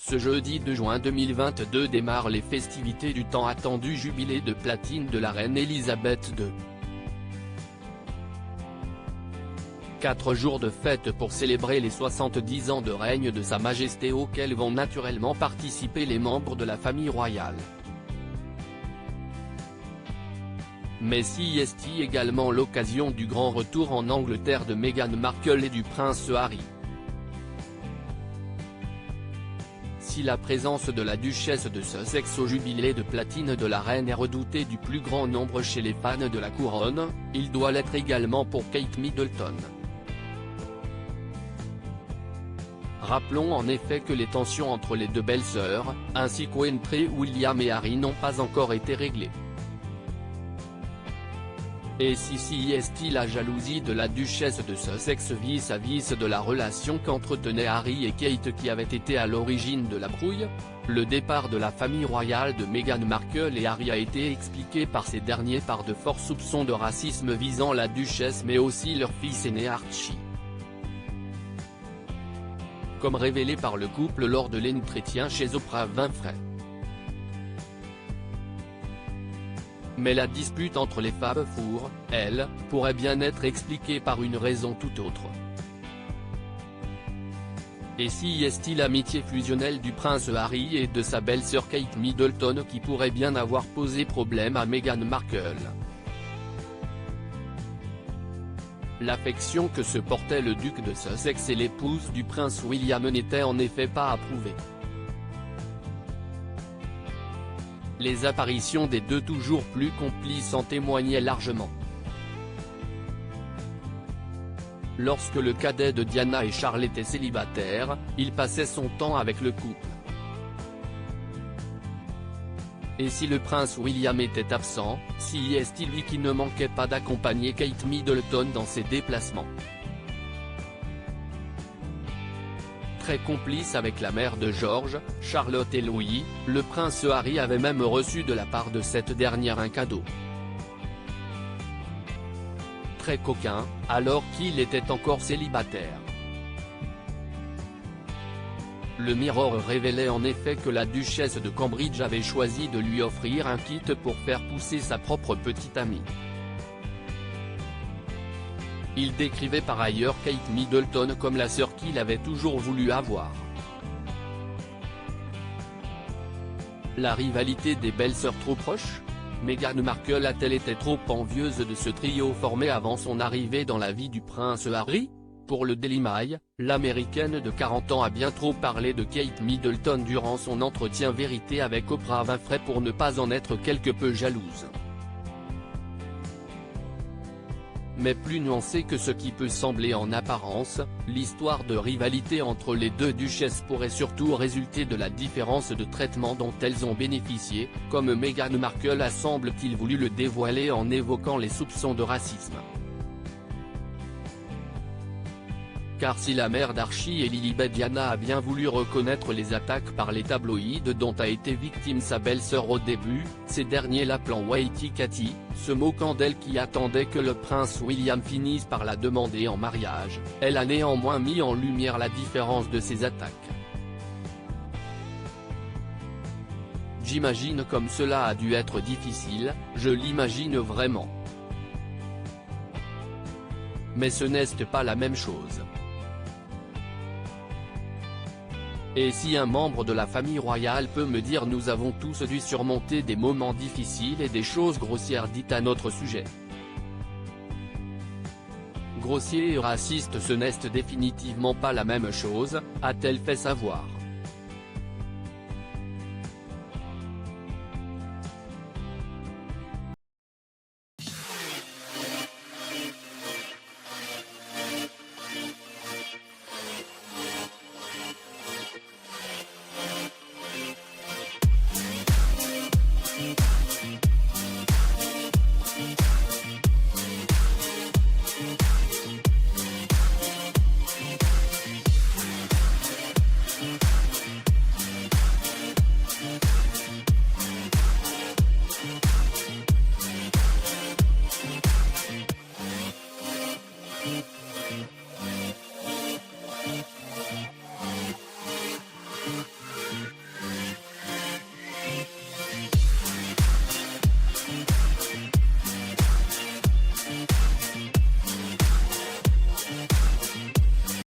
Ce jeudi 2 juin 2022 démarrent les festivités du tant attendu jubilé de platine de la reine Elisabeth II. 4 jours de fête pour célébrer les 70 ans de règne de Sa Majesté auxquels vont naturellement participer les membres de la famille royale. Mais si est également l'occasion du grand retour en Angleterre de Meghan Markle et du prince Harry. Si la présence de la duchesse de Sussex au jubilé de platine de la reine est redoutée du plus grand nombre chez les fans de la couronne, il doit l'être également pour Kate Middleton. Rappelons en effet que les tensions entre les deux belles-sœurs, ainsi qu'entre William et Harry n'ont pas encore été réglées. Et si est la jalousie de la duchesse de Sussex vis-à-vis de la relation qu'entretenaient Harry et Kate qui avait été à l'origine de la brouille, le départ de la famille royale de Meghan Markle et Harry a été expliqué par ces derniers par de forts soupçons de racisme visant la duchesse mais aussi leur fils aîné Archie. Comme révélé par le couple lors de l'entretien chez Oprah Winfrey. Mais la dispute entre les femmes elle, pourrait bien être expliquée par une raison tout autre. Et si est l'amitié fusionnelle du prince Harry et de sa belle-sœur Kate Middleton qui pourrait bien avoir posé problème à Meghan Markle. L'affection que se portaient le duc de Sussex et l'épouse du prince William n'était en effet pas approuvée. Les apparitions des deux toujours plus complices en témoignaient largement. Lorsque le cadet de Diana et Charles était célibataire, il passait son temps avec le couple. Et si le prince William était absent, si est lui qui ne manquait pas d'accompagner Kate Middleton dans ses déplacements. Très complice avec la mère de George, Charlotte et Louis, le prince Harry avait même reçu de la part de cette dernière un cadeau. Très coquin, alors qu'il était encore célibataire. Le Mirror révélait en effet que la duchesse de Cambridge avait choisi de lui offrir un kit pour faire pousser sa propre petite amie. Il décrivait par ailleurs Kate Middleton comme la sœur qu'il avait toujours voulu avoir. La rivalité des belles-sœurs trop proches? Meghan Markle a-t-elle été trop envieuse de ce trio formé avant son arrivée dans la vie du prince Harry? Pour le Daily Mail, l'américaine de 40 ans a bien trop parlé de Kate Middleton durant son entretien vérité avec Oprah Winfrey pour ne pas en être quelque peu jalouse. Mais plus nuancée que ce qui peut sembler en apparence, l'histoire de rivalité entre les deux duchesses pourrait surtout résulter de la différence de traitement dont elles ont bénéficié, comme Meghan Markle a semble-t-il voulu le dévoiler en évoquant les soupçons de racisme. Car si la mère d'Archie et Lilibet Diana a bien voulu reconnaître les attaques par les tabloïds dont a été victime sa belle-sœur au début, ces derniers l'appelant Whitey Katie, se moquant d'elle qui attendait que le prince William finisse par la demander en mariage, elle a néanmoins mis en lumière la différence de ces attaques. J'imagine comme cela a dû être difficile, je l'imagine vraiment. Mais ce n'est pas la même chose. Et si un membre de la famille royale peut me dire nous avons tous dû surmonter des moments difficiles et des choses grossières dites à notre sujet. Grossier et raciste ce n'est définitivement pas la même chose, a-t-elle fait savoir.